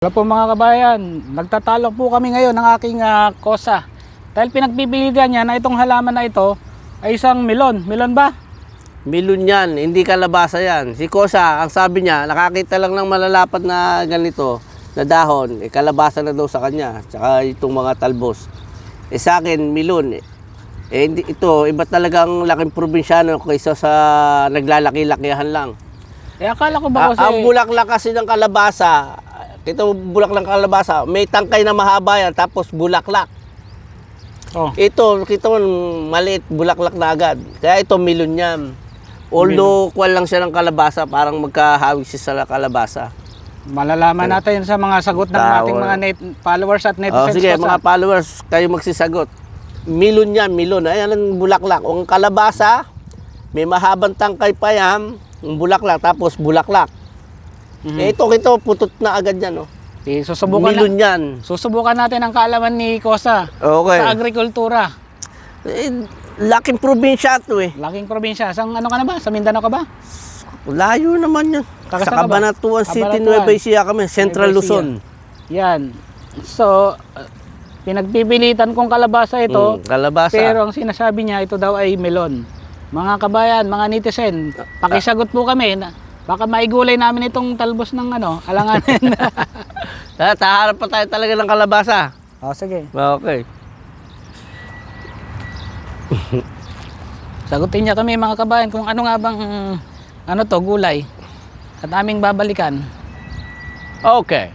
Hello po mga kabayan, nagtatalo po kami ngayon ng aking kosa. Dahil pinagpipilitan niya na itong halaman na ito ay isang melon. Melon ba? Milon yan, hindi kalabasa yan. Si Kosa, ang sabi niya, nakakita lang ng malalapat na ganito, na dahon, kalabasa na daw sa kanya, tsaka itong mga talbos. Sa akin, milon. Hindi, ito, iba talagang laking probinsyano kaysa sa naglalaki-lakihan lang. Akala ko ba kasi... Ang bulaklak kasi ng kalabasa, ito bulaklak ng kalabasa, may tangkay na mahaba yan, tapos bulaklak. Oh. Ito, kita mo, maliit, bulaklak na agad. Kaya ito, milon yan. Although, kuwan lang siya ng kalabasa, parang magkahawig siya sa kalabasa. Malalaman natin sa mga sagot ng ating mga followers at netizens. Sige, mga followers, kayo magsisagot. Milon yan, milon. Ayan ang bulaklak. Ang kalabasa, may mahabang tangkay pa yan, ang bulaklak, tapos bulaklak. Ito, putot na agad yan. Oh. Susubukan milon yan. Susubukan natin ang kaalaman ni Kosa sa agrikultura. Laking probinsya ito eh. Laking probinsya. Sa ano ka na ba? Sa Mindanao ka ba? Layo naman yun. Sa Cabanatuan City, Nueva Ecija kami, Central Luzon. Yan. So, pinagpipilitan kong kalabasa ito. Kalabasa. Pero ang sinasabi niya, ito daw ay melon. Mga kabayan, mga netizen, pakisagot po kami. Baka maigulay namin itong talbos ng alanganin. Taharap pa tayo talaga ng kalabasa. Sige. Okay. Sagutin niya kami mga kabayan kung ano nga bang gulay at aming babalikan. Okay.